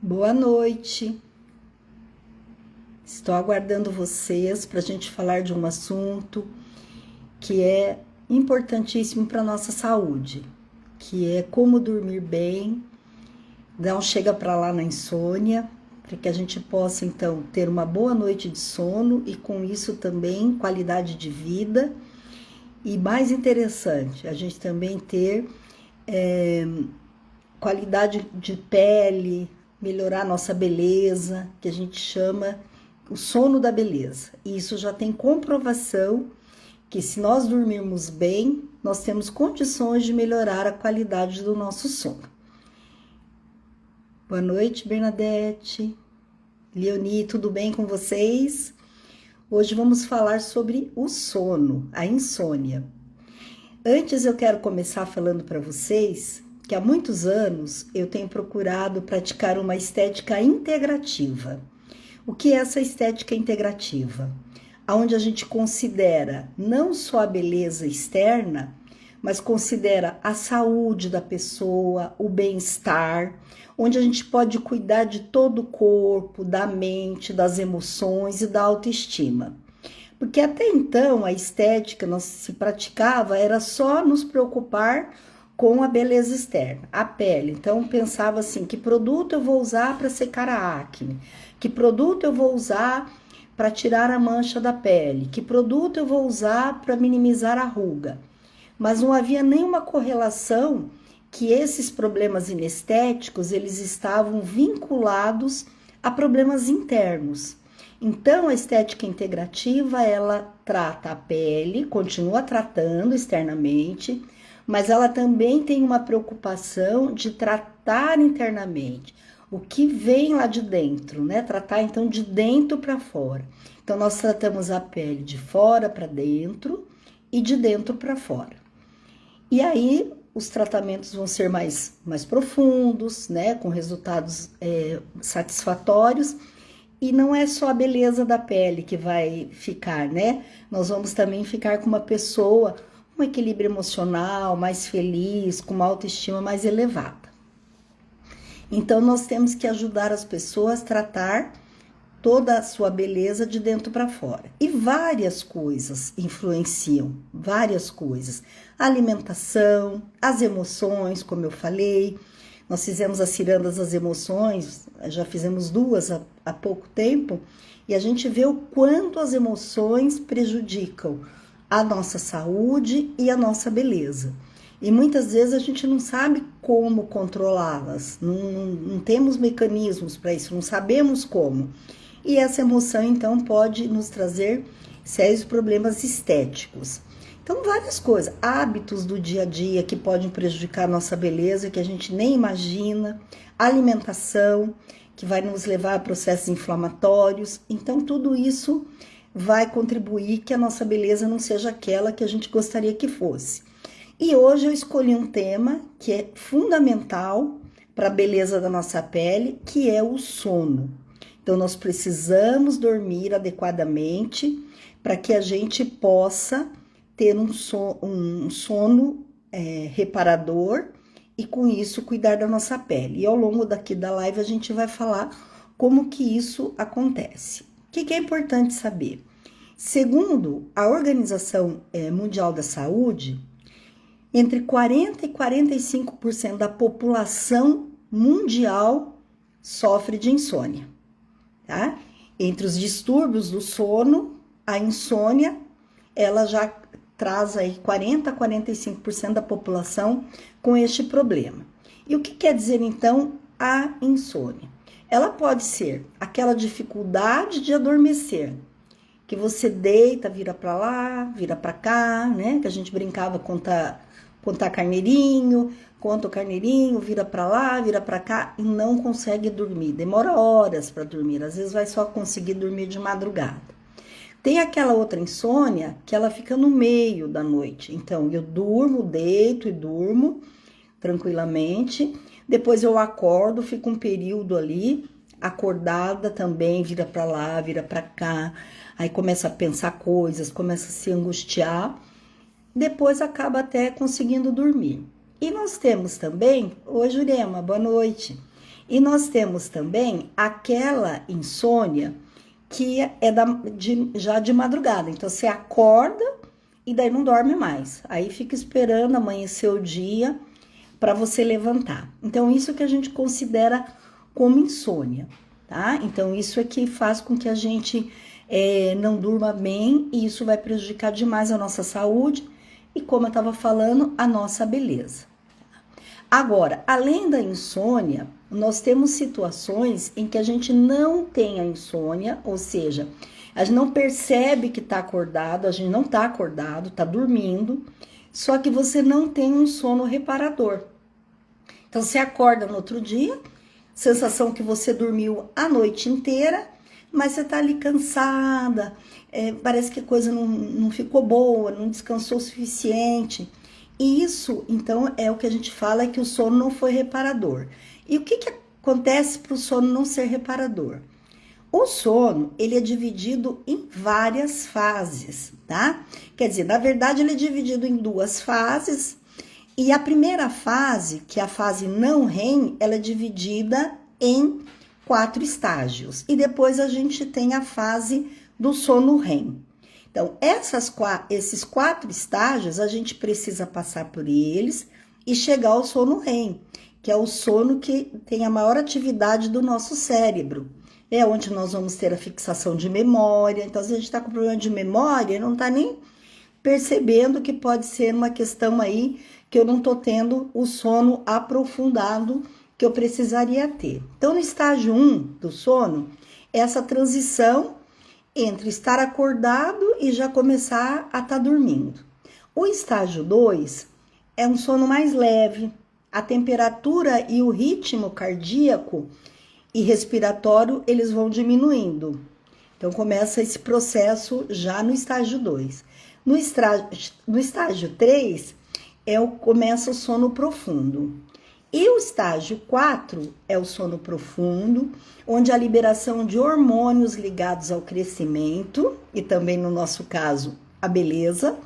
Boa noite. Estou aguardando vocês para a gente falar de um assunto que é importantíssimo para a nossa saúde, que é como dormir bem, não chega para lá na insônia, para que a gente possa então ter uma boa noite de sono e com isso também qualidade de vida. E mais interessante, a gente também ter qualidade de pele, melhorar nossa beleza, que a gente chama o sono da beleza. E isso já tem comprovação que se nós dormirmos bem, nós temos condições de melhorar a qualidade do nosso sono. Boa noite, Bernadette, Leoni, tudo bem com vocês? Hoje vamos falar sobre o sono, a insônia. Antes eu quero começar falando para vocês que há muitos anos eu tenho procurado praticar uma estética integrativa. O que é essa estética integrativa? Onde a gente considera não só a beleza externa, mas considera a saúde da pessoa, o bem-estar, onde a gente pode cuidar de todo o corpo, da mente, das emoções e da autoestima. Porque até então a estética não se praticava, era só nos preocupar com a beleza externa, a pele. Então pensava assim, que produto eu vou usar para secar a acne? Que produto eu vou usar para tirar a mancha da pele? Que produto eu vou usar para minimizar a ruga? Mas não havia nenhuma correlação que esses problemas inestéticos, eles estavam vinculados a problemas internos. Então, a estética integrativa, ela trata a pele, continua tratando externamente, mas ela também tem uma preocupação de tratar internamente, o que vem lá de dentro, né? Tratar então de dentro para fora. Então, nós tratamos a pele de fora para dentro e de dentro para fora. E aí, os tratamentos vão ser mais profundos, né? Com resultados satisfatórios. E não é só a beleza da pele que vai ficar, né? Nós vamos também ficar com uma pessoa com um equilíbrio emocional, mais feliz, com uma autoestima mais elevada. Então, nós temos que ajudar as pessoas a tratar toda a sua beleza de dentro para fora. E várias coisas influenciam, várias coisas. A alimentação, as emoções, como eu falei. Nós fizemos as cirandas das emoções, já fizemos duas há pouco tempo, e a gente vê o quanto as emoções prejudicam a nossa saúde e a nossa beleza. E muitas vezes a gente não sabe como controlá-las, não temos mecanismos para isso, não sabemos como. E essa emoção, então, pode nos trazer sérios problemas estéticos. Então, várias coisas, hábitos do dia a dia que podem prejudicar a nossa beleza, que a gente nem imagina, alimentação, que vai nos levar a processos inflamatórios. Então, tudo isso vai contribuir que a nossa beleza não seja aquela que a gente gostaria que fosse. E hoje eu escolhi um tema que é fundamental para a beleza da nossa pele, que é o sono. Então, nós precisamos dormir adequadamente para que a gente possa ter um sono reparador e com isso cuidar da nossa pele. E ao longo daqui da live a gente vai falar como que isso acontece. O que é importante saber? Segundo a Organização Mundial da Saúde, entre 40% e 45% da população mundial sofre de insônia, tá? Entre os distúrbios do sono, a insônia, ela já traz aí 40% a 45% da população com este problema. E o que quer dizer, então, a insônia? Ela pode ser aquela dificuldade de adormecer, que você deita, vira para lá, vira para cá, né? Que a gente brincava contar carneirinho, conta o carneirinho, vira para lá, vira para cá e não consegue dormir. Demora horas para dormir, às vezes vai só conseguir dormir de madrugada. Tem aquela outra insônia que ela fica no meio da noite. Então, eu durmo, deito e durmo tranquilamente. Depois eu acordo, fico um período ali, acordada também, vira para lá, vira para cá. Aí começa a pensar coisas, começa a se angustiar. Depois acaba até conseguindo dormir. E nós temos também, oi Jurema, boa noite. E nós temos também aquela insônia que é já de madrugada. Então, você acorda e daí não dorme mais. Aí fica esperando amanhecer o dia para você levantar. Então, isso que a gente considera como insônia, tá? Então, isso é que faz com que a gente não durma bem e isso vai prejudicar demais a nossa saúde e, como eu estava falando, a nossa beleza. Agora, além da insônia, nós temos situações em que a gente não tem a insônia, ou seja, a gente não percebe que está acordado, a gente não está acordado, está dormindo, só que você não tem um sono reparador. Então, você acorda no outro dia, sensação que você dormiu a noite inteira, mas você tá ali cansada, parece que a coisa não ficou boa, não descansou o suficiente. E isso, então, é o que a gente fala, é que o sono não foi reparador. E o que acontece para o sono não ser reparador? O sono, ele é dividido em várias fases, tá? Quer dizer, na verdade, ele é dividido em duas fases. E a primeira fase, que é a fase não REM, ela é dividida em 4 estágios. E depois a gente tem a fase do sono REM. Então, esses 4 estágios, a gente precisa passar por eles e chegar ao sono REM, que é o sono que tem a maior atividade do nosso cérebro. É onde nós vamos ter a fixação de memória. Então, se a gente está com problema de memória, não está nem percebendo que pode ser uma questão aí que eu não estou tendo o sono aprofundado que eu precisaria ter. Então, no estágio 1 do sono, essa transição entre estar acordado e já começar a estar dormindo. O estágio 2 é um sono mais leve, a temperatura e o ritmo cardíaco e respiratório, eles vão diminuindo. Então, começa esse processo já no estágio 2. No estágio 3, começa o sono profundo. E o estágio 4 é o sono profundo, onde a liberação de hormônios ligados ao crescimento, e também no nosso caso, a beleza,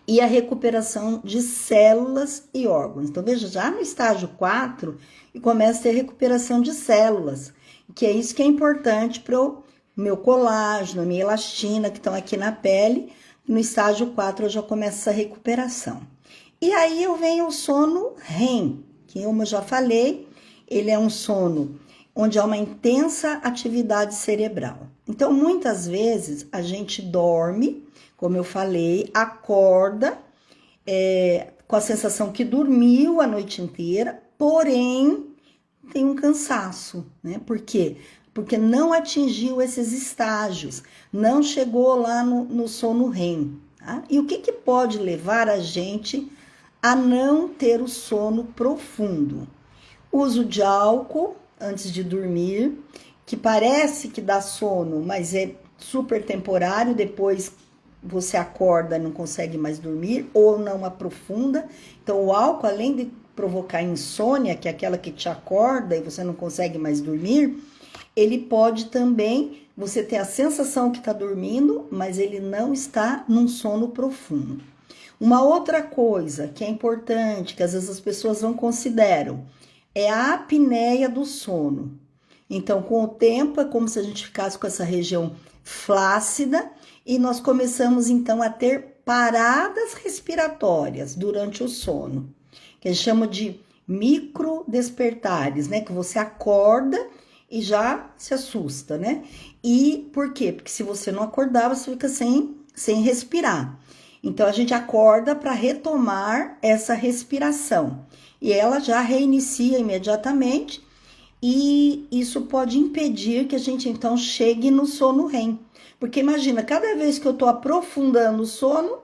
e a recuperação de células e órgãos. Então, veja, já no estágio 4, começa a ter recuperação de células, que é isso que é importante para o meu colágeno, a minha elastina, que estão aqui na pele. No estágio 4, eu já começo essa recuperação. E aí eu venho o sono REM, que como eu já falei, ele é um sono onde há uma intensa atividade cerebral. Então, muitas vezes, a gente dorme, como eu falei, acorda com a sensação que dormiu a noite inteira, porém, tem um cansaço, né? Por quê? Porque não atingiu esses estágios, não chegou lá no sono REM. Tá? E o que pode levar a gente a não ter o sono profundo? Uso de álcool antes de dormir, que parece que dá sono, mas é super temporário, depois você acorda e não consegue mais dormir, ou não aprofunda. Então, o álcool, além de provocar insônia, que é aquela que te acorda e você não consegue mais dormir, ele pode também, você ter a sensação que está dormindo, mas ele não está num sono profundo. Uma outra coisa que é importante, que às vezes as pessoas não consideram, é a apneia do sono. Então, com o tempo, é como se a gente ficasse com essa região flácida e nós começamos, então, a ter paradas respiratórias durante o sono, que a gente chama de microdespertares, né? Que você acorda e já se assusta, né? E por quê? Porque se você não acordar, você fica sem respirar. Então, a gente acorda para retomar essa respiração. E ela já reinicia imediatamente. E isso pode impedir que a gente, então, chegue no sono REM. Porque imagina, cada vez que eu tô aprofundando o sono,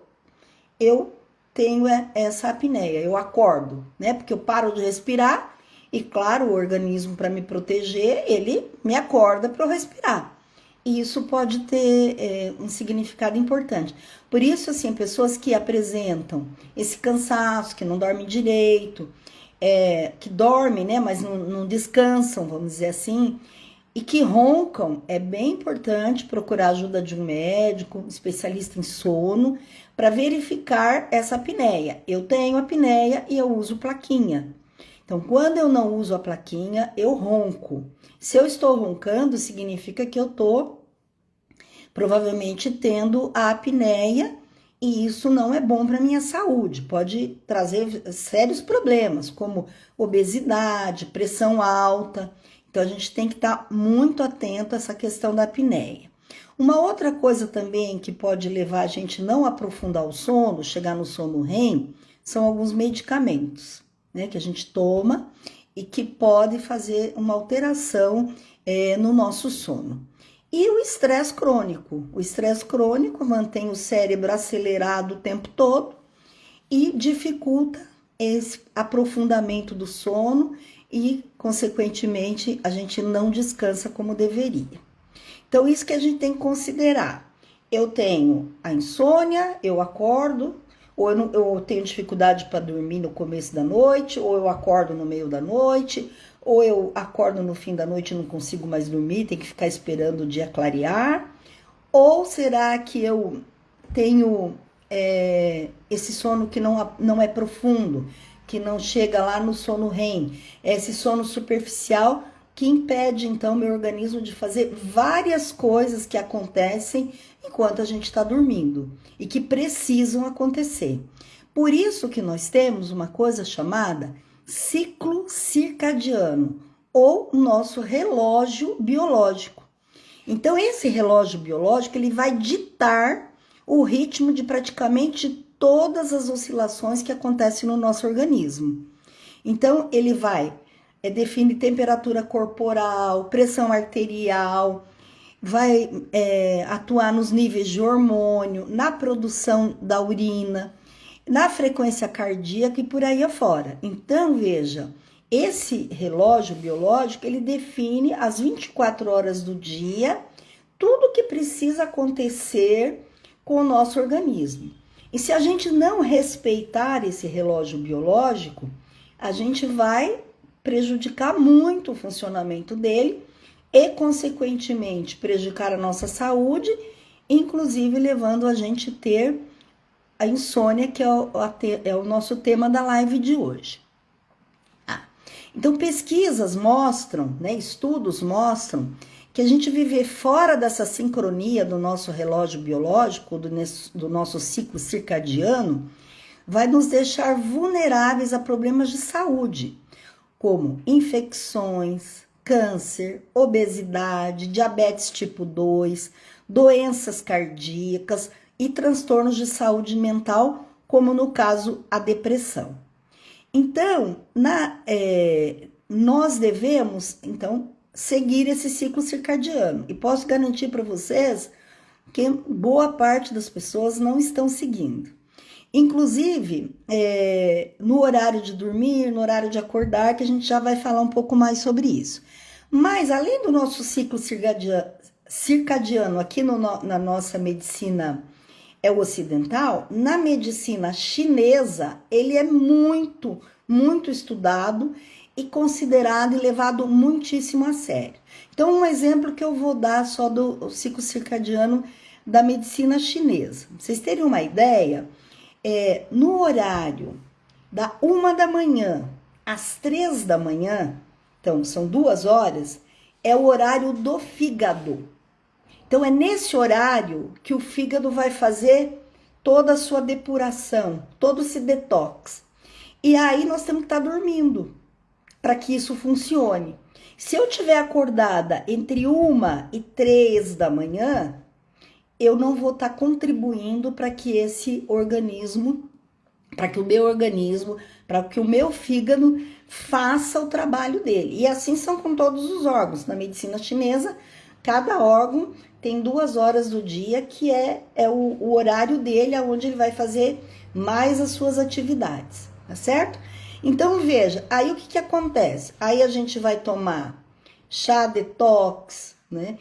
eu tenho essa apneia, eu acordo, né? Porque eu paro de respirar e, claro, o organismo, para me proteger, ele me acorda para eu respirar. E isso pode ter um significado importante. Por isso, assim, pessoas que apresentam esse cansaço, que não dormem direito, que dormem, né, mas não descansam, vamos dizer assim, e que roncam, é bem importante procurar a ajuda de um médico, especialista em sono, para verificar essa apneia. Eu tenho apneia e eu uso plaquinha. Então, quando eu não uso a plaquinha, eu ronco. Se eu estou roncando, significa que eu estou provavelmente tendo a apneia e isso não é bom para minha saúde. Pode trazer sérios problemas, como obesidade, pressão alta. Então, a gente tem que estar muito atento a essa questão da apneia. Uma outra coisa também que pode levar a gente não aprofundar o sono, chegar no sono REM, são alguns medicamentos, né, que a gente toma e que pode fazer uma alteração no nosso sono. E o estresse crônico. O estresse crônico mantém o cérebro acelerado o tempo todo e dificulta esse aprofundamento do sono e, consequentemente, a gente não descansa como deveria. Então, isso que a gente tem que considerar. Eu tenho a insônia, eu acordo, ou eu tenho dificuldade para dormir no começo da noite, ou eu acordo no meio da noite, ou eu acordo no fim da noite e não consigo mais dormir, tem que ficar esperando o dia clarear, ou será que eu tenho esse sono que não é profundo, que não chega lá no sono REM, esse sono superficial que impede então meu organismo de fazer várias coisas que acontecem enquanto a gente está dormindo e que precisam acontecer. Por isso que nós temos uma coisa chamada ciclo circadiano, ou nosso relógio biológico. Então, esse relógio biológico, ele vai ditar o ritmo de praticamente todas as oscilações que acontecem no nosso organismo. Então, ele vai definir temperatura corporal, pressão arterial, vai atuar nos níveis de hormônio, na produção da urina, na frequência cardíaca e por aí afora. Então, veja, esse relógio biológico, ele define as 24 horas do dia, tudo que precisa acontecer com o nosso organismo. E se a gente não respeitar esse relógio biológico, a gente vai prejudicar muito o funcionamento dele e, consequentemente, prejudicar a nossa saúde, inclusive levando a gente a ter a insônia, que é o nosso tema da live de hoje. Então, pesquisas mostram, né, estudos mostram que a gente viver fora dessa sincronia do nosso relógio biológico, do nosso ciclo circadiano, vai nos deixar vulneráveis a problemas de saúde, como infecções, câncer, obesidade, diabetes tipo 2, doenças cardíacas e transtornos de saúde mental, como no caso a depressão. Então, nós devemos, então, seguir esse ciclo circadiano. E posso garantir para vocês que boa parte das pessoas não estão seguindo. Inclusive, no horário de dormir, no horário de acordar, que a gente já vai falar um pouco mais sobre isso. Mas, além do nosso ciclo circadiano aqui na nossa medicina ocidental, na medicina chinesa, ele é muito, muito estudado e considerado e levado muitíssimo a sério. Então, um exemplo que eu vou dar só do ciclo circadiano da medicina chinesa. Pra vocês terem uma ideia, no horário da 1 da manhã às 3 da manhã, então são 2 horas, é o horário do fígado. Então, é nesse horário que o fígado vai fazer toda a sua depuração, todo esse detox. E aí nós temos que estar dormindo para que isso funcione. Se eu estiver acordada entre 1 e 3 da manhã, eu não vou estar contribuindo para que esse organismo, para que o meu organismo, para que o meu fígado faça o trabalho dele. E assim são com todos os órgãos. Na medicina chinesa, cada órgão tem 2 horas do dia, que é o horário dele, onde ele vai fazer mais as suas atividades, tá certo? Então, veja, aí o que acontece? Aí a gente vai tomar chá detox, né?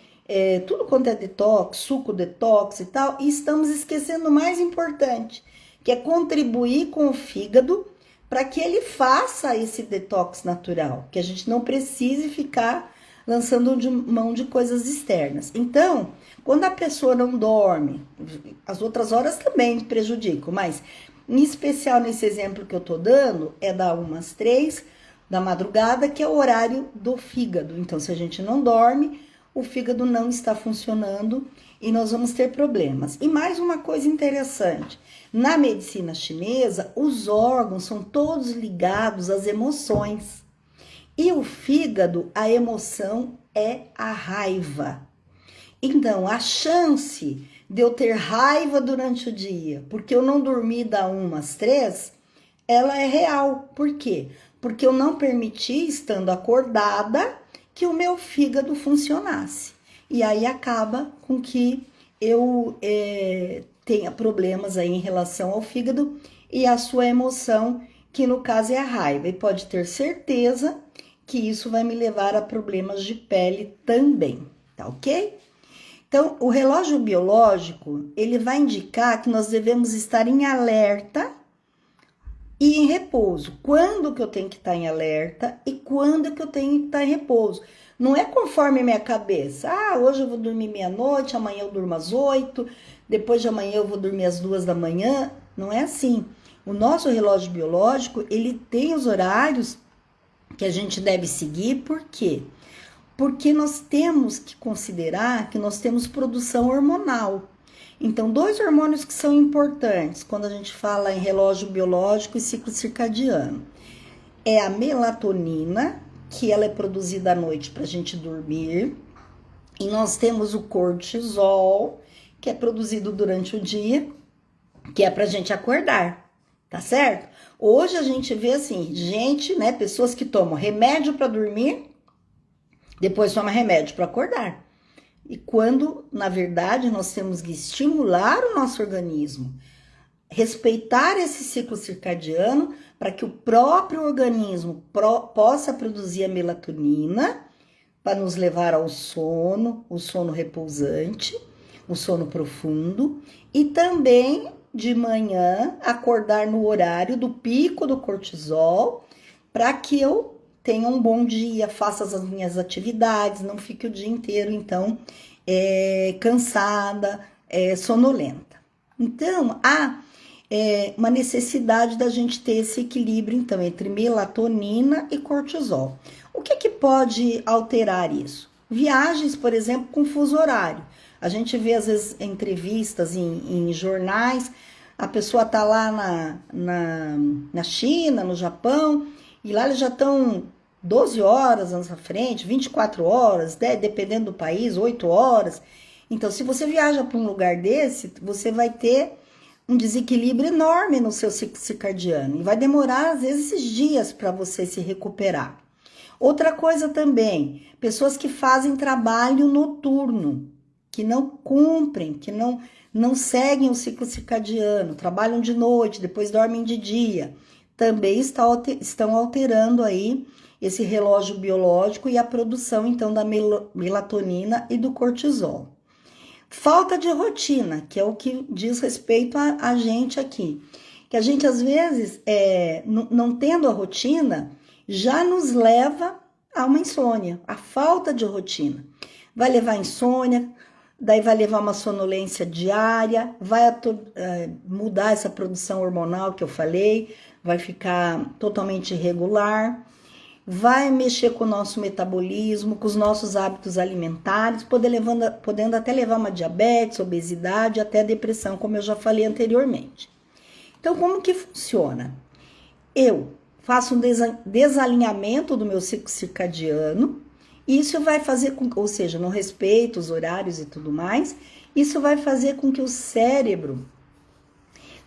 Tudo quanto é detox, suco detox e tal, e estamos esquecendo o mais importante, que é contribuir com o fígado para que ele faça esse detox natural, que a gente não precise ficar lançando mão de coisas externas. Então, quando a pessoa não dorme, as outras horas também prejudicam, mas em especial nesse exemplo que eu tô dando, é da 1 às 3, da madrugada, que é o horário do fígado. Então, se a gente não dorme, o fígado não está funcionando e nós vamos ter problemas. E mais uma coisa interessante, na medicina chinesa, os órgãos são todos ligados às emoções. E o fígado, a emoção é a raiva. Então, a chance de eu ter raiva durante o dia, porque eu não dormi da 1 às 3, ela é real. Por quê? Porque eu não permiti, estando acordada, que o meu fígado funcionasse. E aí acaba com que eu tenha problemas aí em relação ao fígado e a sua emoção, que no caso é a raiva. E pode ter certeza que isso vai me levar a problemas de pele também, tá ok? Então, o relógio biológico, ele vai indicar que nós devemos estar em alerta e em repouso. Quando que eu tenho que estar em alerta e quando que eu tenho que estar em repouso. Não é conforme a minha cabeça. Ah, hoje eu vou dormir meia-noite, amanhã eu durmo às 8, depois de amanhã eu vou dormir às 2 da manhã. Não é assim. O nosso relógio biológico, ele tem os horários que a gente deve seguir. Por quê? Porque nós temos que considerar que nós temos produção hormonal. Então, 2 hormônios que são importantes quando a gente fala em relógio biológico e ciclo circadiano. É a melatonina, que ela é produzida à noite para a gente dormir. E nós temos o cortisol, que é produzido durante o dia, que é para a gente acordar, tá certo? Hoje a gente vê assim, gente, né, pessoas que tomam remédio para dormir, depois toma remédio para acordar. E quando, na verdade, nós temos que estimular o nosso organismo, respeitar esse ciclo circadiano para que o próprio organismo possa produzir a melatonina para nos levar ao sono, o sono repousante, o sono profundo, e também de manhã acordar no horário do pico do cortisol para que eu tenha um bom dia, faça as minhas atividades, não fique o dia inteiro, então, cansada, sonolenta. Então, há uma necessidade da gente ter esse equilíbrio, então, entre melatonina e cortisol. O que pode alterar isso? Viagens, por exemplo, com fuso horário. A gente vê, às vezes, entrevistas em jornais, a pessoa tá lá na China, no Japão, e lá eles já estão 12 horas anos à frente, 24 horas, né? Dependendo do país, 8 horas. Então, se você viaja para um lugar desse, você vai ter um desequilíbrio enorme no seu ciclo circadiano. E vai demorar, às vezes, esses dias para você se recuperar. Outra coisa também, pessoas que fazem trabalho noturno, que não cumprem, que não seguem o ciclo circadiano, trabalham de noite, depois dormem de dia, também estão alterando aí esse relógio biológico e a produção, então, da melatonina e do cortisol. Falta de rotina, que é o que diz respeito a gente aqui. Que a gente, às vezes, não tendo a rotina, já nos leva a uma insônia. A falta de rotina vai levar a insônia, daí vai levar uma sonolência diária, vai mudar essa produção hormonal que eu falei, vai ficar totalmente irregular, vai mexer com o nosso metabolismo, com os nossos hábitos alimentares, podendo até levar uma diabetes, obesidade, até depressão, como eu já falei anteriormente. Então, como que funciona? Eu faço um desalinhamento do meu ciclo circadiano, e isso vai fazer ou seja, não respeito os horários e tudo mais, isso vai fazer com que o cérebro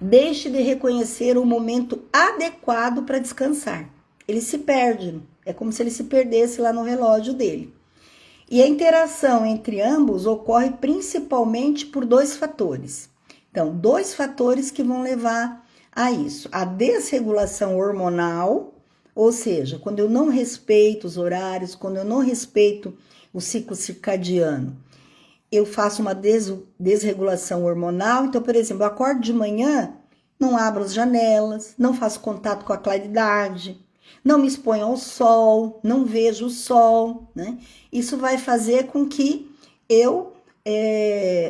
deixe de reconhecer o momento adequado para descansar. Ele se perde, é como se ele se perdesse lá no relógio dele. E a interação entre ambos ocorre principalmente por 2 fatores. Então, 2 fatores que vão levar a isso. A desregulação hormonal, ou seja, quando eu não respeito os horários, quando eu não respeito o ciclo circadiano, eu faço uma desregulação hormonal. Então, por exemplo, eu acordo de manhã, não abro as janelas, não faço contato com a claridade, não me exponho ao sol, não vejo o sol, né? Isso vai fazer com que eu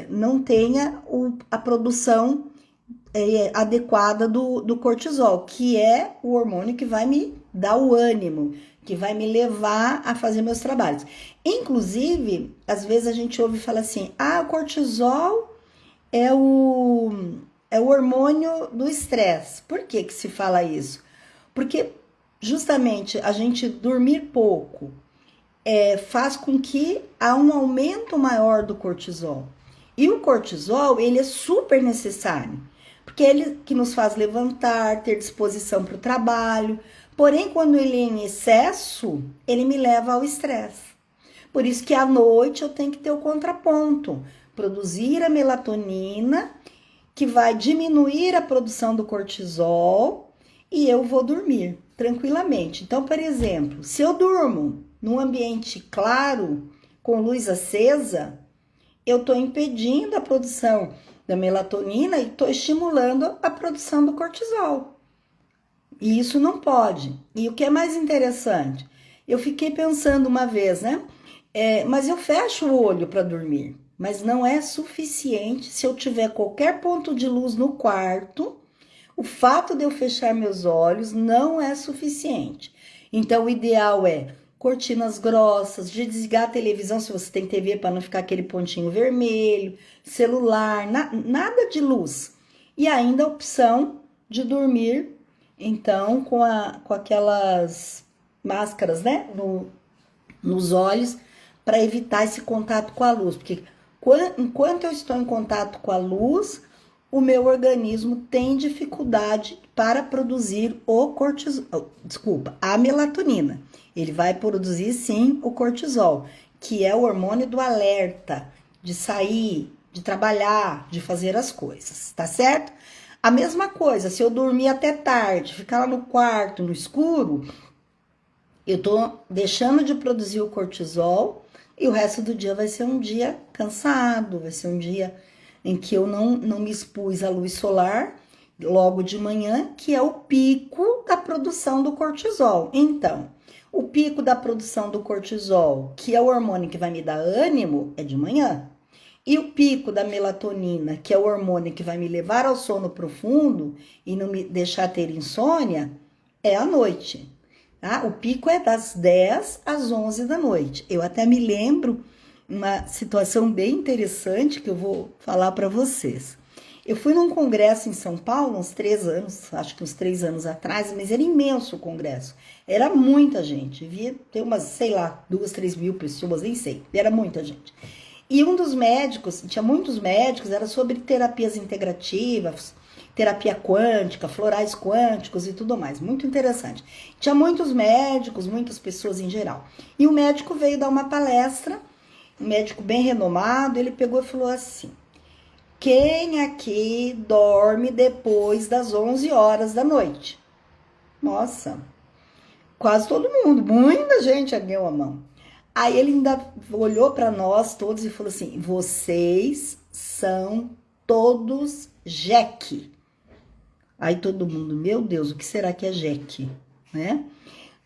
não tenha a produção adequada do cortisol, que é o hormônio que vai me dar o ânimo, que vai me levar a fazer meus trabalhos. Inclusive, às vezes a gente ouve falar assim, o cortisol é o hormônio do estresse. Por que que se fala isso? Porque justamente a gente dormir pouco faz com que há um aumento maior do cortisol. E o cortisol, ele é super necessário, porque ele que nos faz levantar, ter disposição para o trabalho. Porém, quando ele é em excesso, ele me leva ao estresse. Por isso que à noite eu tenho que ter o contraponto, produzir a melatonina, que vai diminuir a produção do cortisol, e eu vou dormir tranquilamente. Então, por exemplo, se eu durmo num ambiente claro, com luz acesa, eu estou impedindo a produção da melatonina e estou estimulando a produção do cortisol. E isso não pode. E o que é mais interessante, eu fiquei pensando uma vez, né? Mas eu fecho o olho para dormir, mas não é suficiente se eu tiver qualquer ponto de luz no quarto. O fato de eu fechar meus olhos não é suficiente. Então, o ideal é cortinas grossas, de desligar a televisão se você tem TV para não ficar aquele pontinho vermelho, celular, nada de luz. E ainda a opção de dormir, então, com aquelas máscaras, né, nos olhos, para evitar esse contato com a luz. Porque enquanto eu estou em contato com a luz, o meu organismo tem dificuldade para produzir a melatonina. Ele vai produzir sim o cortisol, que é o hormônio do alerta, de sair, de trabalhar, de fazer as coisas, tá certo? A mesma coisa, se eu dormir até tarde, ficar lá no quarto, no escuro, eu tô deixando de produzir o cortisol e o resto do dia vai ser um dia cansado, vai ser um dia em que eu não me expus à luz solar logo de manhã, que é o pico da produção do cortisol. Então, o pico da produção do cortisol, que é o hormônio que vai me dar ânimo, é de manhã. E o pico da melatonina, que é o hormônio que vai me levar ao sono profundo e não me deixar ter insônia, é à noite. Tá? O pico é das 10 às 11 da noite. Eu até me lembro uma situação bem interessante que eu vou falar para vocês. Eu fui num congresso em São Paulo, uns 3 anos, acho que uns 3 anos atrás, mas era imenso o congresso. Era muita gente, devia ter umas, sei lá, 2, 3 mil pessoas, nem sei, era muita gente. E um dos médicos, tinha muitos médicos, era sobre terapias integrativas, terapia quântica, florais quânticos e tudo mais, muito interessante. Tinha muitos médicos, muitas pessoas em geral. E o médico veio dar uma palestra, um médico bem renomado, ele pegou e falou assim: quem aqui dorme depois das 11 horas da noite? Nossa, quase todo mundo, muita gente ergueu a mão. Aí ele ainda olhou para nós todos e falou assim: vocês são todos jeque. Aí todo mundo, meu Deus, o que será que é jeque? Né?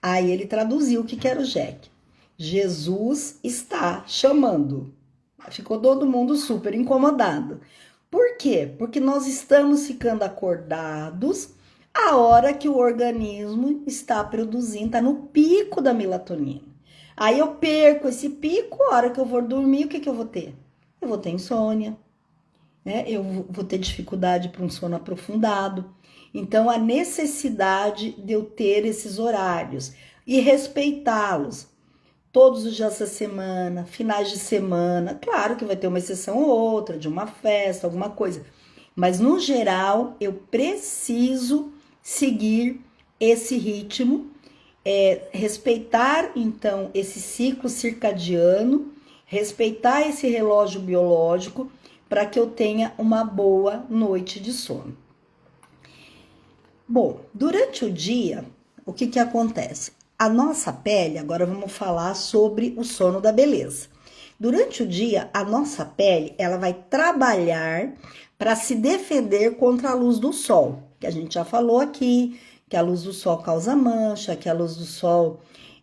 Aí ele traduziu o que era o jeque. Jesus está chamando. Ficou todo mundo super incomodado. Por quê? Porque nós estamos ficando acordados a hora que o organismo está produzindo, está no pico da melatonina. Aí eu perco esse pico, a hora que eu vou dormir, o que eu vou ter? Eu vou ter insônia, né? Eu vou ter dificuldade para um sono aprofundado. Então, a necessidade de eu ter esses horários e respeitá-los todos os dias da semana, finais de semana. Claro que vai ter uma exceção ou outra, de uma festa, alguma coisa. Mas, no geral, eu preciso seguir esse ritmo, respeitar, então, esse ciclo circadiano, respeitar esse relógio biológico para que eu tenha uma boa noite de sono. Bom, durante o dia, o que acontece? A nossa pele, agora vamos falar sobre o sono da beleza. Durante o dia, a nossa pele, ela vai trabalhar para se defender contra a luz do sol, que a gente já falou aqui, que a luz do sol causa mancha, que a luz do sol,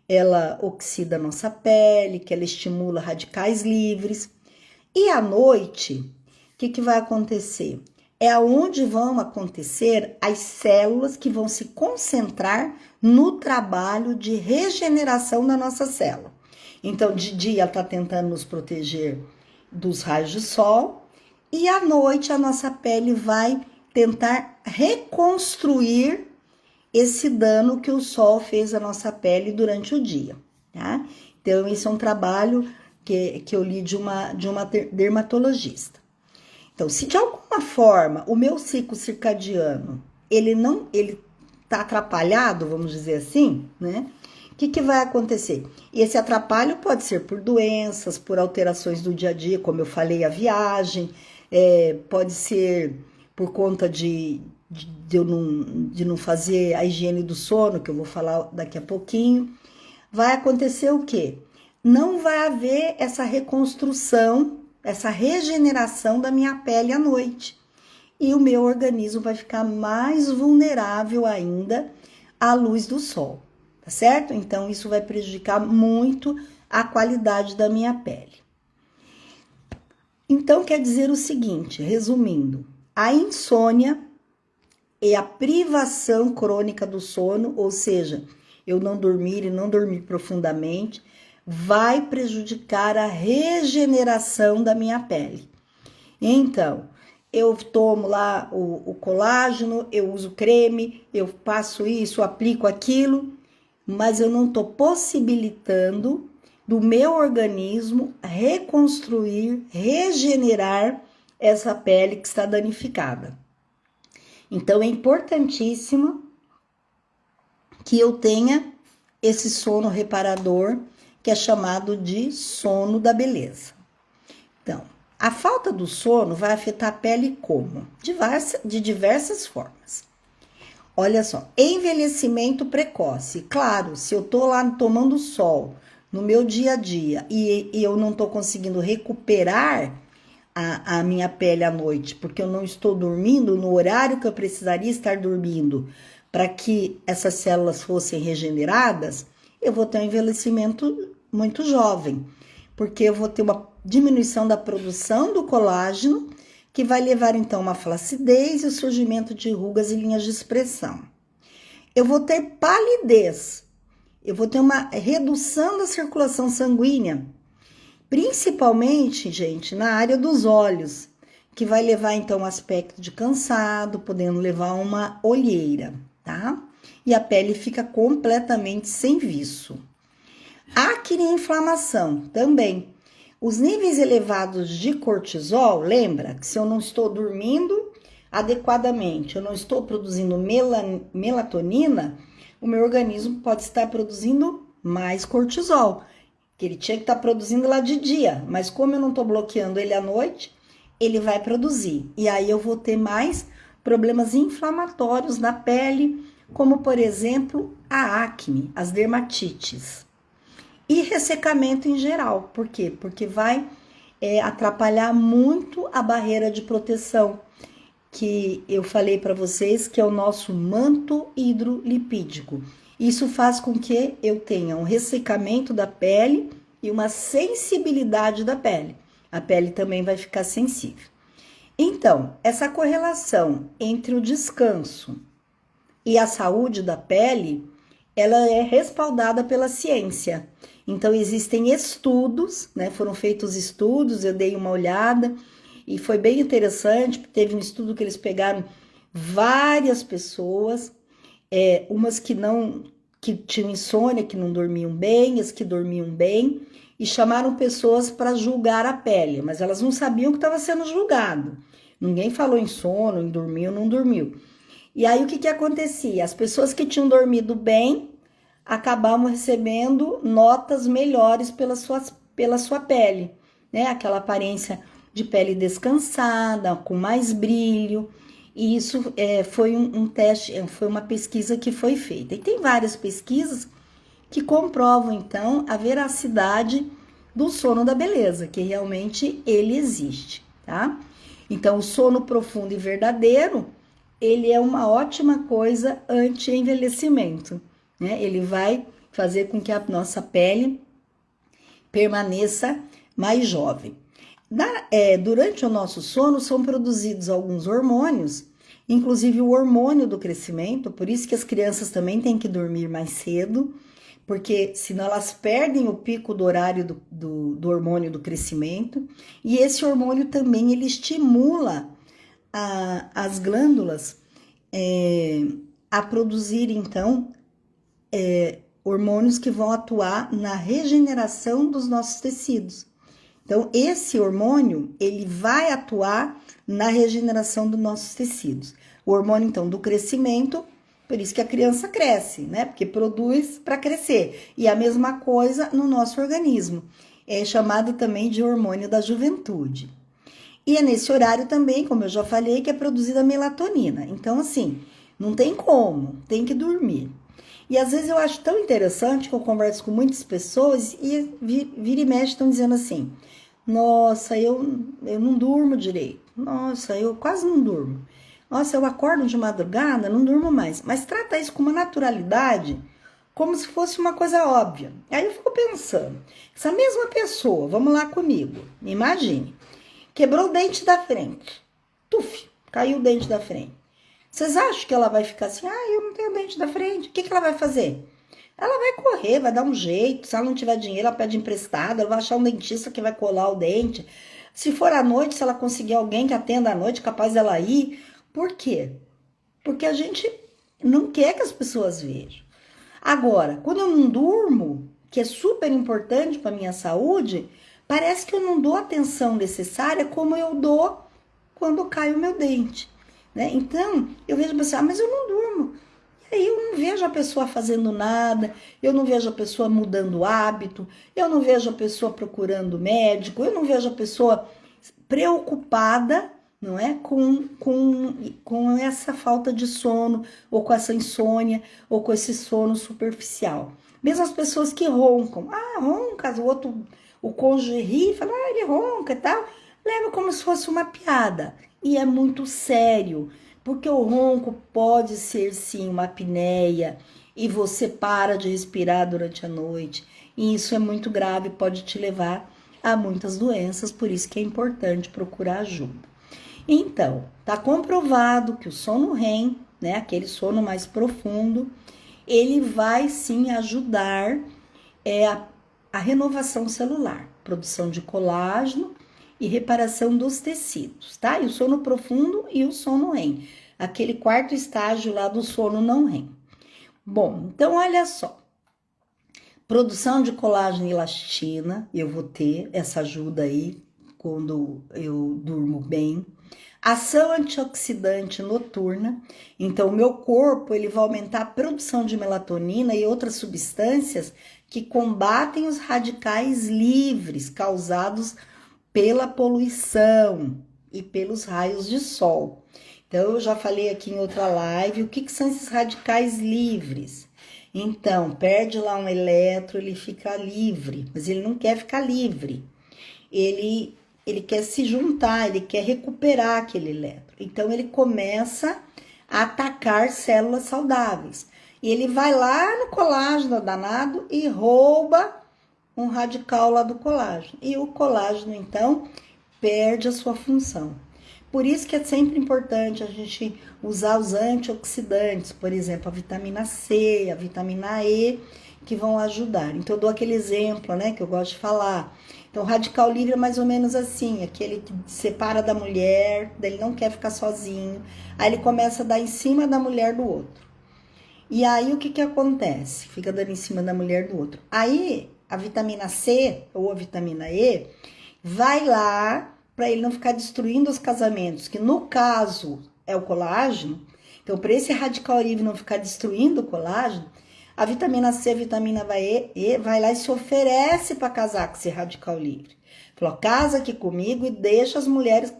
ela oxida a nossa pele, que ela estimula radicais livres. E à noite, o que vai acontecer? é aonde vão acontecer as células que vão se concentrar no trabalho de regeneração da nossa célula. Então, de dia ela está tentando nos proteger dos raios de sol e à noite a nossa pele vai tentar reconstruir esse dano que o sol fez à nossa pele durante o dia, tá? Então, esse é um trabalho que eu li de uma dermatologista. Então, se de alguma forma o meu ciclo circadiano, ele tá atrapalhado, vamos dizer assim, né? O que vai acontecer? Esse atrapalho pode ser por doenças, por alterações do dia a dia, como eu falei, a viagem, pode ser por conta de não fazer a higiene do sono, que eu vou falar daqui a pouquinho. Vai acontecer o quê? Não vai haver essa reconstrução, essa regeneração da minha pele à noite. E o meu organismo vai ficar mais vulnerável ainda à luz do sol, tá certo? Então, isso vai prejudicar muito a qualidade da minha pele. Então, quer dizer o seguinte, resumindo, a insônia é a privação crônica do sono, ou seja, eu não dormir e não dormir profundamente, vai prejudicar a regeneração da minha pele. Então, eu tomo lá o colágeno, eu uso creme, eu passo isso, aplico aquilo, mas eu não estou possibilitando do meu organismo reconstruir, regenerar essa pele que está danificada. Então, é importantíssimo que eu tenha esse sono reparador, que é chamado de sono da beleza. Então, a falta do sono vai afetar a pele como? De diversas formas. Olha só, envelhecimento precoce. Claro, se eu tô lá tomando sol no meu dia a dia e eu não tô conseguindo recuperar a minha pele à noite, porque eu não estou dormindo no horário que eu precisaria estar dormindo para que essas células fossem regeneradas, eu vou ter um envelhecimento muito jovem, porque eu vou ter uma diminuição da produção do colágeno, que vai levar então a uma flacidez e o surgimento de rugas e linhas de expressão. Eu vou ter palidez, eu vou ter uma redução da circulação sanguínea, principalmente, gente, na área dos olhos, que vai levar então um aspecto de cansado, podendo levar uma olheira, tá? E a pele fica completamente sem viço. Acne e inflamação também. Os níveis elevados de cortisol, lembra que se eu não estou dormindo adequadamente, eu não estou produzindo melatonina, o meu organismo pode estar produzindo mais cortisol, que ele tinha que estar produzindo lá de dia, mas como eu não estou bloqueando ele à noite, ele vai produzir. E aí eu vou ter mais problemas inflamatórios na pele, como por exemplo a acne, as dermatites. E ressecamento em geral. Por quê? Porque vai atrapalhar muito a barreira de proteção, que eu falei para vocês, que é o nosso manto hidrolipídico. Isso faz com que eu tenha um ressecamento da pele e uma sensibilidade da pele. A pele também vai ficar sensível. Então, essa correlação entre o descanso e a saúde da pele, ela é respaldada pela ciência. Então, existem estudos, né? Foram feitos estudos, eu dei uma olhada e foi bem interessante. Teve um estudo que eles pegaram várias pessoas, umas que tinham insônia, que não dormiam bem, as que dormiam bem, e chamaram pessoas para julgar a pele, mas elas não sabiam que estava sendo julgado. Ninguém falou em sono, em dormir ou não dormiu. E aí, o que acontecia? As pessoas que tinham dormido bem acabavam recebendo notas melhores pela sua pele, né? Aquela aparência de pele descansada, com mais brilho. E isso foi um teste, foi uma pesquisa que foi feita. E tem várias pesquisas que comprovam, então, a veracidade do sono da beleza, que realmente ele existe, tá? Então, o sono profundo e verdadeiro, ele é uma ótima coisa anti-envelhecimento, né? Ele vai fazer com que a nossa pele permaneça mais jovem. Durante o nosso sono são produzidos alguns hormônios, inclusive o hormônio do crescimento, por isso que as crianças também têm que dormir mais cedo, porque senão elas perdem o pico do horário do hormônio do crescimento, e esse hormônio também ele estimula as glândulas a produzir, então, hormônios que vão atuar na regeneração dos nossos tecidos. Então, esse hormônio, ele vai atuar na regeneração dos nossos tecidos. O hormônio, então, do crescimento, por isso que a criança cresce, né? Porque produz para crescer. E a mesma coisa no nosso organismo. É chamado também de hormônio da juventude. E é nesse horário também, como eu já falei, que é produzida a melatonina. Então, assim, não tem como, tem que dormir. E às vezes eu acho tão interessante que eu converso com muitas pessoas e vira e mexe estão dizendo assim: nossa, eu não durmo direito. Nossa, eu quase não durmo. Nossa, eu acordo de madrugada, não durmo mais. Mas trata isso com uma naturalidade, como se fosse uma coisa óbvia. Aí eu fico pensando, essa mesma pessoa, vamos lá comigo, imagine, quebrou o dente da frente. Tuf, caiu o dente da frente. Vocês acham que ela vai ficar assim, eu não tenho dente da frente, o que ela vai fazer? Ela vai correr, vai dar um jeito, se ela não tiver dinheiro, ela pede emprestado, ela vai achar um dentista que vai colar o dente. Se for à noite, se ela conseguir alguém que atenda à noite, capaz dela ir. Por quê? Porque a gente não quer que as pessoas vejam. Agora, quando eu não durmo, que é super importante para minha saúde, parece que eu não dou a atenção necessária como eu dou quando cai o meu dente, né? Então, eu vejo a pessoa, mas eu não durmo. E aí eu não vejo a pessoa fazendo nada, eu não vejo a pessoa mudando o hábito, eu não vejo a pessoa procurando médico, eu não vejo a pessoa preocupada, não é? Com essa falta de sono, ou com essa insônia, ou com esse sono superficial. Mesmo as pessoas que roncam, ronca, o cônjuge ri, fala, ele ronca e tal, leva como se fosse uma piada. E é muito sério, porque o ronco pode ser sim uma apneia, e você para de respirar durante a noite, e isso é muito grave, pode te levar a muitas doenças, por isso que é importante procurar ajuda. Então, tá comprovado que o sono REM, né, aquele sono mais profundo, ele vai sim ajudar a renovação celular, produção de colágeno e reparação dos tecidos, tá? E o sono profundo e o sono REM, aquele quarto estágio lá do sono não REM. Bom, então olha só, produção de colágeno e elastina, eu vou ter essa ajuda aí quando eu durmo bem. Ação antioxidante noturna, então o meu corpo ele vai aumentar a produção de melatonina e outras substâncias que combatem os radicais livres causados pela poluição e pelos raios de sol. Então eu já falei aqui em outra live o que são esses radicais livres. Então perde lá um elétron, ele fica livre, mas ele não quer ficar livre. Ele quer se juntar, ele quer recuperar aquele elétron. Então, ele começa a atacar células saudáveis. E ele vai lá no colágeno danado e rouba um radical lá do colágeno. E o colágeno, então, perde a sua função. Por isso que é sempre importante a gente usar os antioxidantes, por exemplo, a vitamina C, a vitamina E, que vão ajudar. Então, eu dou aquele exemplo, né, que eu gosto de falar. Então, o radical livre é mais ou menos assim, aquele que separa da mulher, daí ele não quer ficar sozinho, aí ele começa a dar em cima da mulher do outro. E aí, o que acontece? Fica dando em cima da mulher do outro. Aí, a vitamina C ou a vitamina E vai lá para ele não ficar destruindo os casamentos, que no caso é o colágeno. Então, para esse radical livre não ficar destruindo o colágeno, a vitamina C, a vitamina E vai lá e se oferece para casar com esse radical livre. Falou, casa aqui comigo e deixa as mulheres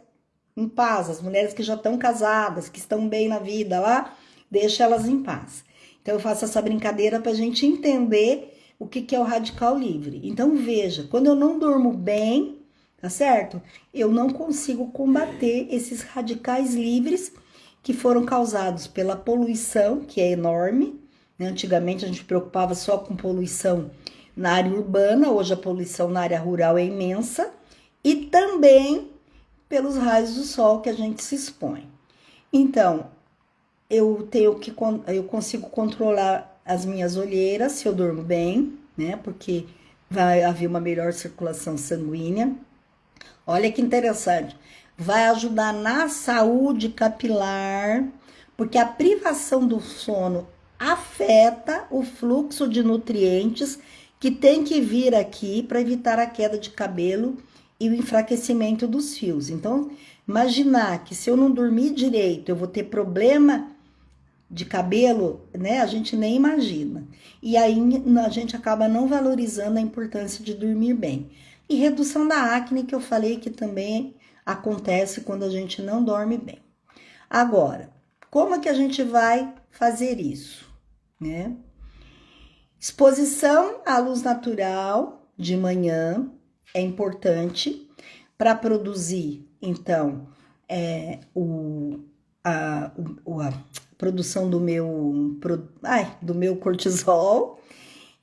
em paz, as mulheres que já estão casadas, que estão bem na vida lá, deixa elas em paz. Então eu faço essa brincadeira para a gente entender o que é o radical livre. Então veja, quando eu não durmo bem, tá certo? Eu não consigo combater esses radicais livres que foram causados pela poluição, que é enorme. Antigamente a gente se preocupava só com poluição na área urbana, hoje a poluição na área rural é imensa e também pelos raios do sol que a gente se expõe. Então, eu consigo controlar as minhas olheiras se eu durmo bem, né? Porque vai haver uma melhor circulação sanguínea. Olha que interessante. Vai ajudar na saúde capilar, porque a privação do sono afeta o fluxo de nutrientes que tem que vir aqui para evitar a queda de cabelo e o enfraquecimento dos fios. Então, imaginar que se eu não dormir direito, eu vou ter problema de cabelo, né? A gente nem imagina. E aí a gente acaba não valorizando a importância de dormir bem. E redução da acne, que eu falei que também acontece quando a gente não dorme bem. Agora, como é que a gente vai fazer isso, né? Exposição à luz natural de manhã é importante para produzir, então, a produção do meu cortisol.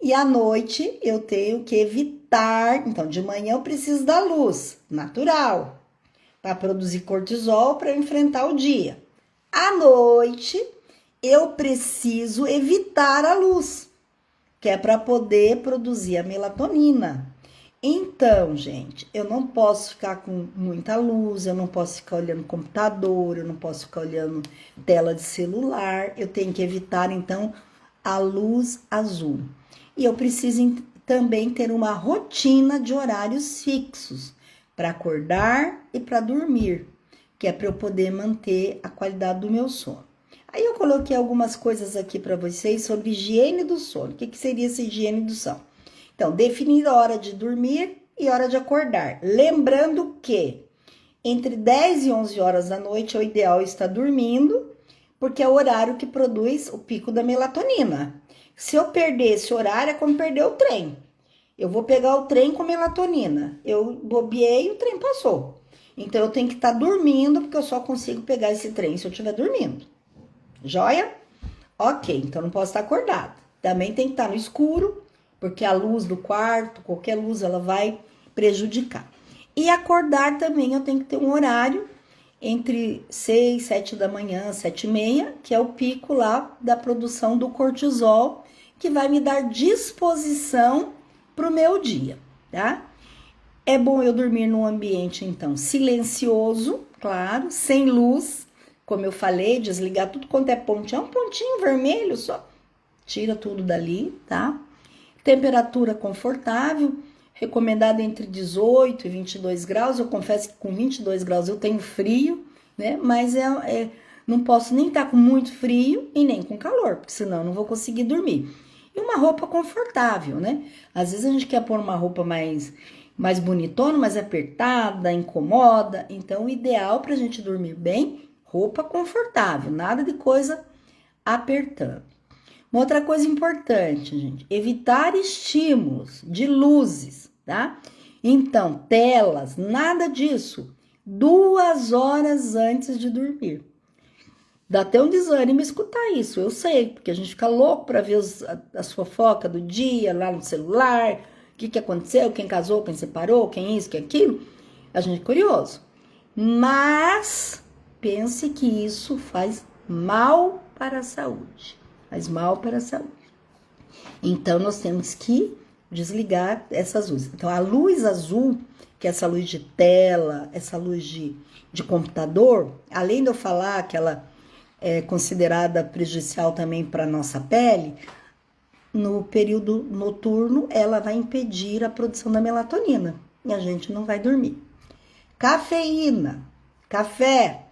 E à noite eu tenho que evitar. Então, de manhã eu preciso da luz natural para produzir cortisol para enfrentar o dia. À noite eu preciso evitar a luz, que é para poder produzir a melatonina. Então, gente, eu não posso ficar com muita luz, eu não posso ficar olhando computador, eu não posso ficar olhando tela de celular, eu tenho que evitar, então, a luz azul. E eu preciso também ter uma rotina de horários fixos para acordar e para dormir, que é para eu poder manter a qualidade do meu sono. Aí eu coloquei algumas coisas aqui para vocês sobre higiene do sono. O que seria essa higiene do sono? Então, definir a hora de dormir e hora de acordar. Lembrando que entre 10 e 11 horas da noite é o ideal estar dormindo, porque é o horário que produz o pico da melatonina. Se eu perder esse horário, é como perder o trem. Eu vou pegar o trem com melatonina. Eu bobeei e o trem passou. Então, eu tenho que estar dormindo, porque eu só consigo pegar esse trem se eu estiver dormindo. Joia? Ok, então não posso estar acordada. Também tem que estar no escuro, porque a luz do quarto, qualquer luz, ela vai prejudicar. E acordar também, eu tenho que ter um horário entre 6, 7 da manhã, 7 e meia, que é o pico lá da produção do cortisol, que vai me dar disposição para o meu dia, tá? É bom eu dormir num ambiente, então, silencioso, claro, sem luz, como eu falei, desligar tudo quanto é pontinho, um pontinho vermelho só, tira tudo dali, tá? Temperatura confortável, recomendada entre 18 e 22 graus. Eu confesso que com 22 graus eu tenho frio, né? Mas não posso nem estar com muito frio e nem com calor, porque senão eu não vou conseguir dormir. E uma roupa confortável, né? Às vezes a gente quer pôr uma roupa mais bonitona, mais apertada, incomoda. Então, o ideal para a gente dormir bem, roupa confortável, nada de coisa apertando. Uma outra coisa importante, gente, evitar estímulos de luzes, tá? Então, telas, nada disso. 2 horas antes de dormir. Dá até um desânimo escutar isso, eu sei, porque a gente fica louco para ver as fofocas do dia lá no celular, o que aconteceu, quem casou, quem separou, quem isso, quem aquilo. A gente é curioso. Mas pense que isso faz mal para a saúde. Faz mal para a saúde. Então, nós temos que desligar essas luzes. Então, a luz azul, que é essa luz de tela, essa luz de computador, além de eu falar que ela é considerada prejudicial também para a nossa pele, no período noturno, ela vai impedir a produção da melatonina e a gente não vai dormir. Cafeína, café.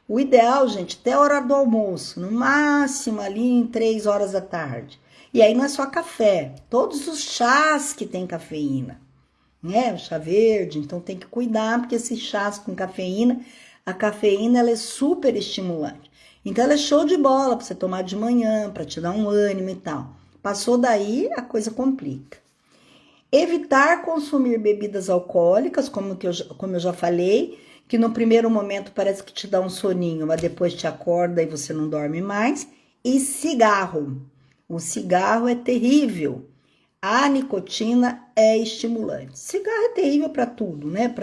O ideal, gente, até a hora do almoço, no máximo ali em 3 horas da tarde. E aí não é só café, todos os chás que tem cafeína, né? O chá verde, então tem que cuidar, porque esses chás com cafeína, a cafeína ela é super estimulante. Então ela é show de bola para você tomar de manhã, para te dar um ânimo e tal. Passou daí, a coisa complica. Evitar consumir bebidas alcoólicas, como eu já falei, que no primeiro momento parece que te dá um soninho, mas depois te acorda e você não dorme mais. E cigarro. O cigarro é terrível. A nicotina é estimulante. Cigarro é terrível para tudo, né?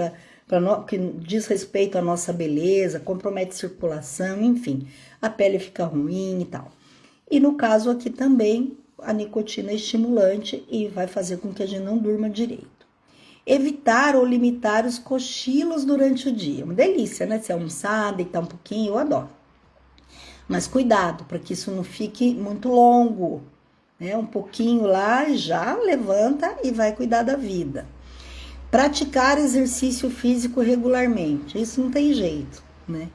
Que diz respeito à nossa beleza, compromete circulação, enfim, a pele fica ruim e tal. E no caso aqui também, a nicotina é estimulante e vai fazer com que a gente não durma direito. Evitar ou limitar os cochilos durante o dia. Uma delícia, né? Se almoçar, deitar um pouquinho, eu adoro. Mas cuidado, para que isso não fique muito longo, né? Um pouquinho lá, já levanta e vai cuidar da vida. Praticar exercício físico regularmente, isso não tem jeito, né?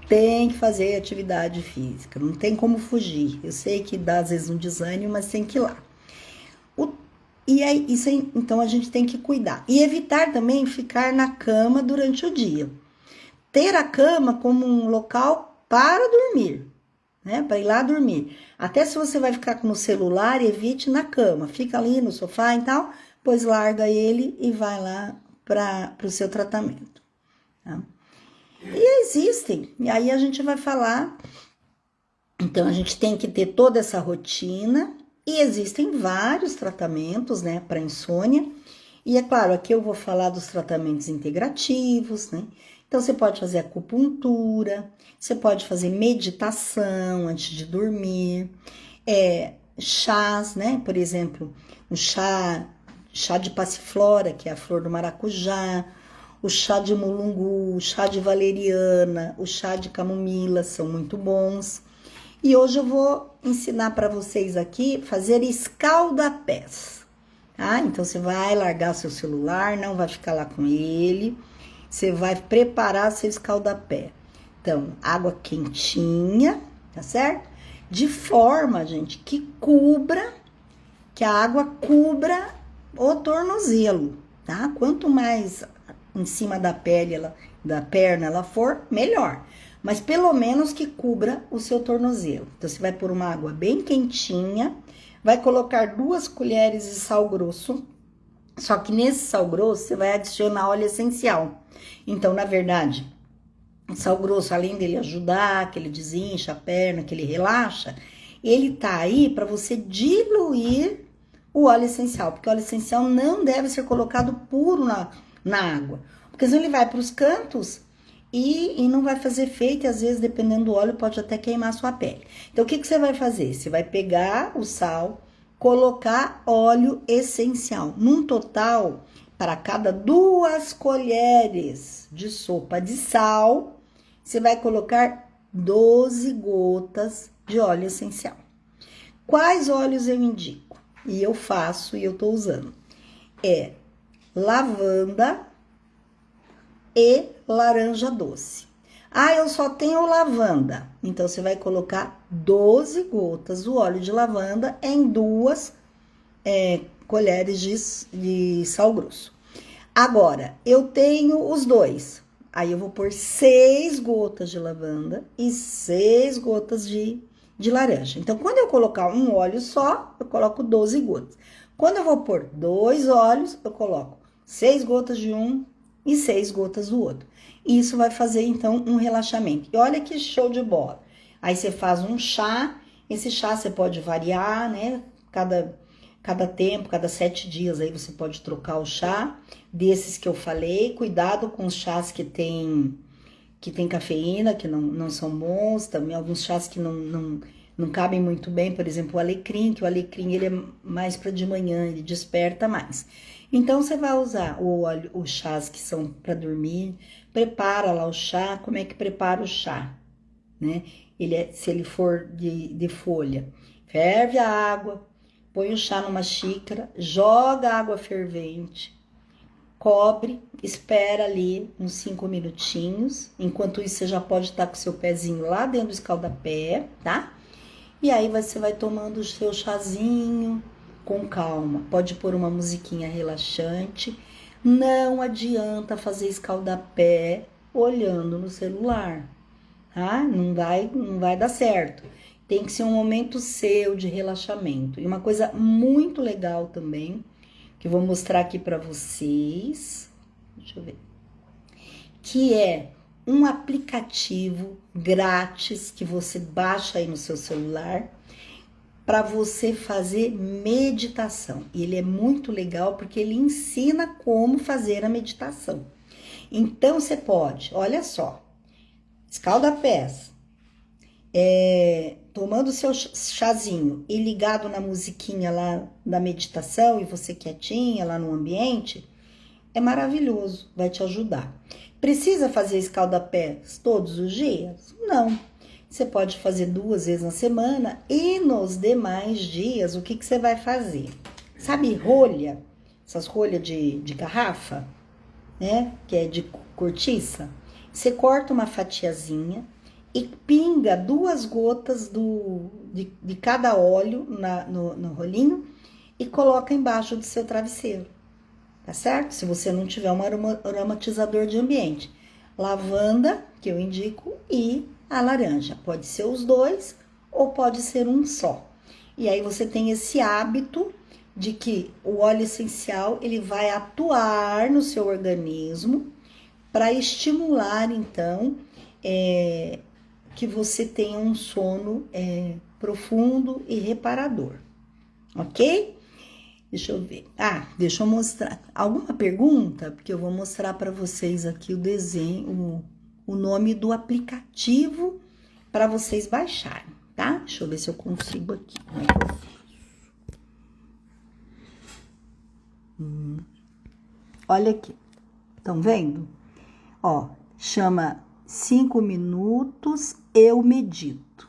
Tem que fazer atividade física, não tem como fugir. Eu sei que dá às vezes um desânimo, mas tem que ir lá. Então a gente tem que cuidar. E evitar também ficar na cama durante o dia. Ter a cama como um local para dormir, né? Para ir lá dormir. Até se você vai ficar com o celular, evite na cama. Fica ali no sofá e tal, pois larga ele e vai lá para o seu tratamento. Tá? E existem, e aí a gente vai falar. Então a gente tem que ter toda essa rotina, e existem vários tratamentos, né, para insônia. E é claro, aqui eu vou falar dos tratamentos integrativos, né? Então você pode fazer acupuntura, você pode fazer meditação antes de dormir, chás, né? Por exemplo, o chá de passiflora, que é a flor do maracujá, o chá de mulungu, o chá de valeriana, o chá de camomila, são muito bons. E hoje eu vou ensinar para vocês aqui fazer escaldapés, tá? Então você vai largar seu celular, não vai ficar lá com ele, você vai preparar seu escaldapé. Então, água quentinha, tá certo? De forma, gente, que a água cubra o tornozelo, tá? Quanto mais em cima da pele, da perna ela for, melhor. Mas pelo menos que cubra o seu tornozelo. Então, você vai pôr uma água bem quentinha, vai colocar 2 colheres de sal grosso, só que nesse sal grosso você vai adicionar óleo essencial. Então, na verdade, o sal grosso, além dele ajudar, que ele desincha a perna, que ele relaxa, ele tá aí para você diluir o óleo essencial, porque o óleo essencial não deve ser colocado puro na água, porque senão ele vai para os cantos e não vai fazer efeito, e às vezes, dependendo do óleo, pode até queimar a sua pele. Então, o que você vai fazer? Você vai pegar o sal, colocar óleo essencial. Num total, para cada 2 colheres de sopa de sal, você vai colocar 12 gotas de óleo essencial. Quais óleos eu indico? E eu faço e eu tô usando. Lavanda e laranja doce. Ah, eu só tenho lavanda. Então, você vai colocar 12 gotas do óleo de lavanda em 2 colheres de sal grosso. Agora, eu tenho os 2. Aí, eu vou pôr 6 gotas de lavanda e 6 gotas de laranja. Então, quando eu colocar um óleo só, eu coloco 12 gotas. Quando eu vou pôr 2 óleos, eu coloco 6 gotas de um e 6 gotas do outro. Isso vai fazer, então, um relaxamento. E olha que show de bola. Aí você faz um chá. Esse chá você pode variar, né? Cada tempo, cada 7 dias, aí você pode trocar o chá. Desses que eu falei, cuidado com os chás que tem cafeína, que não são bons. Também alguns chás que não cabem muito bem. Por exemplo, o alecrim, que o alecrim ele é mais para de manhã, ele desperta mais. Então, você vai usar os chás que são para dormir, prepara lá o chá. Como é que prepara o chá, né? Se ele for de folha, ferve a água, põe o chá numa xícara, joga água fervente, cobre, espera ali uns 5 minutinhos. Enquanto isso, você já pode estar com o seu pezinho lá dentro do escaldapé, tá? E aí, você vai tomando o seu chazinho com calma. Pode pôr uma musiquinha relaxante. Não adianta fazer escaldapé olhando no celular, tá? Não vai dar certo. Tem que ser um momento seu de relaxamento. E uma coisa muito legal também, que eu vou mostrar aqui para vocês. Deixa eu ver. Que é um aplicativo grátis que você baixa aí no seu celular para você fazer meditação. E ele é muito legal porque ele ensina como fazer a meditação. Então você pode, olha só, escalda-pés, tomando seu chazinho e ligado na musiquinha lá da meditação e você quietinha lá no ambiente, é maravilhoso, vai te ajudar. Precisa fazer escalda-pés todos os dias? Não. Você pode fazer 2 vezes na semana e nos demais dias, o que você vai fazer? Sabe rolha? Essas rolhas de garrafa, né? Que é de cortiça. Você corta uma fatiazinha e pinga 2 gotas de cada óleo no rolinho e coloca embaixo do seu travesseiro. Tá certo? Se você não tiver um aromatizador de ambiente. Lavanda, que eu indico, e a laranja. Pode ser os 2 ou pode ser um só. E aí você tem esse hábito de que o óleo essencial ele vai atuar no seu organismo para estimular, então, que você tenha um sono profundo e reparador. Ok? Deixa eu ver. Deixa eu mostrar. Alguma pergunta? Porque eu vou mostrar para vocês aqui o desenho, o nome do aplicativo para vocês baixarem, tá? Deixa eu ver se eu consigo aqui. Como é que eu faço? Olha aqui. Estão vendo? Ó, chama 5 minutos eu medito.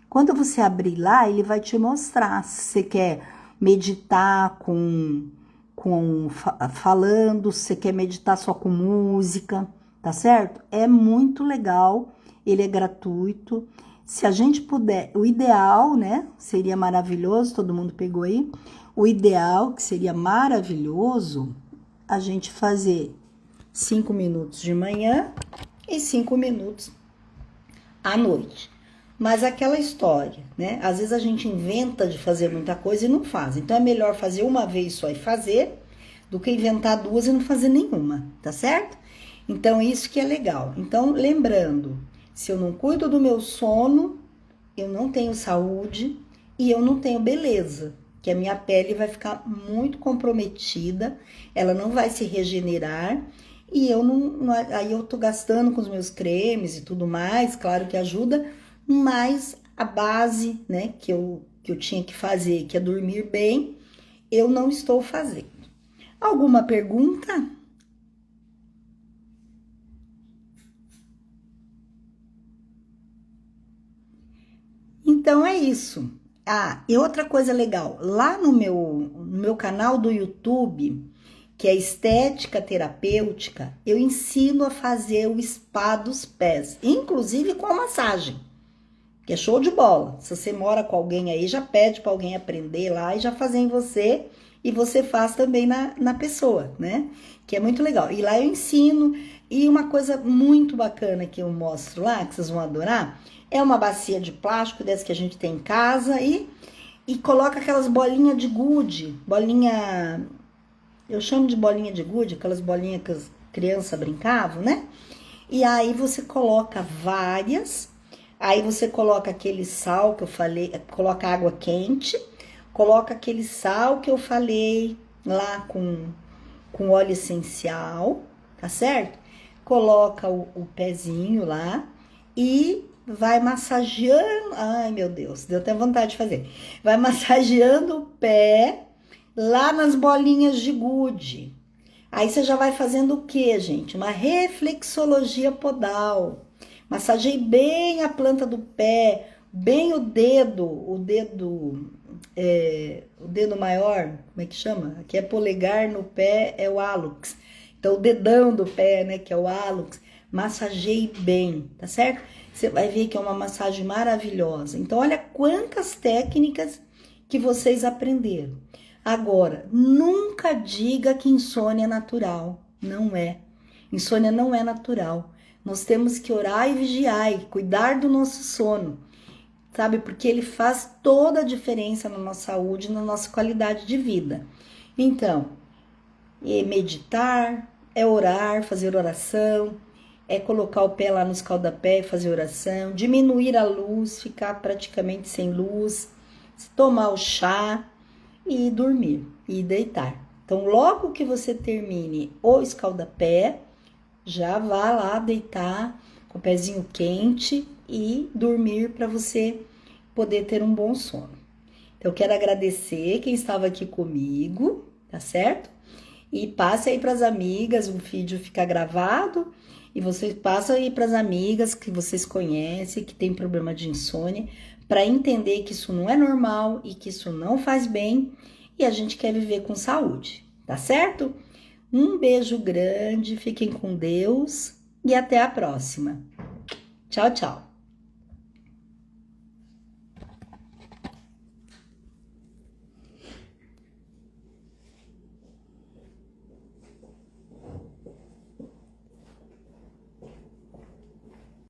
Quando você abrir lá, ele vai te mostrar se você quer meditar falando, se você quer meditar só com música, tá certo? É muito legal, ele é gratuito. Se a gente puder, o ideal, né, seria maravilhoso, todo mundo pegou aí, o ideal, que seria maravilhoso, a gente fazer 5 minutos de manhã e 5 minutos à noite. Mas aquela história, né? Às vezes a gente inventa de fazer muita coisa e não faz. Então é melhor fazer uma vez só e fazer, do que inventar 2 e não fazer nenhuma, tá certo? Então isso que é legal. Então lembrando, se eu não cuido do meu sono, eu não tenho saúde e eu não tenho beleza, que a minha pele vai ficar muito comprometida, ela não vai se regenerar. E aí eu tô gastando com os meus cremes e tudo mais, claro que ajuda, mas a base, né, que eu tinha que fazer, que é dormir bem, eu não estou fazendo. Alguma pergunta? Então é isso. E outra coisa legal, lá no meu canal do YouTube, que é Estética Terapêutica, eu ensino a fazer o spa dos pés, inclusive com a massagem. Que é show de bola. Se você mora com alguém aí, já pede para alguém aprender lá e já fazer em você. E você faz também na pessoa, né? Que é muito legal. E lá eu ensino. E uma coisa muito bacana que eu mostro lá, que vocês vão adorar, é uma bacia de plástico dessa que a gente tem em casa e coloca aquelas bolinhas de gude. Bolinha... Eu chamo de bolinha de gude, aquelas bolinhas que as crianças brincavam, né? E aí você coloca várias... Aí você coloca aquele sal que eu falei, coloca água quente, coloca aquele sal que eu falei lá com óleo essencial, tá certo? Coloca o pezinho lá e vai massageando, ai meu Deus, deu até vontade de fazer. Vai massageando o pé lá nas bolinhas de gude. Aí você já vai fazendo o quê, gente? Uma reflexologia podal. Massageie bem a planta do pé, bem o dedo maior, como é que chama? Aqui é polegar, no pé é o hálux. Então, o dedão do pé, né, que é o hálux, massageie bem, tá certo? Você vai ver que é uma massagem maravilhosa. Então, olha quantas técnicas que vocês aprenderam. Agora, nunca diga que insônia é natural. Não é. Insônia não é natural. Nós temos que orar e vigiar e cuidar do nosso sono, sabe? Porque ele faz toda a diferença na nossa saúde, na nossa qualidade de vida. Então, é meditar, é orar, fazer oração, é colocar o pé lá no escaldapé e fazer oração, diminuir a luz, ficar praticamente sem luz, tomar o chá e dormir e deitar. Então, logo que você termine o escaldapé, já vá lá deitar com o pezinho quente e dormir para você poder ter um bom sono. Então, eu quero agradecer quem estava aqui comigo, tá certo? E passe aí para as amigas, o vídeo fica gravado e você passa aí para as amigas que vocês conhecem, que tem problema de insônia, para entender que isso não é normal e que isso não faz bem e a gente quer viver com saúde, tá certo? Um beijo grande, fiquem com Deus e até a próxima. Tchau, tchau.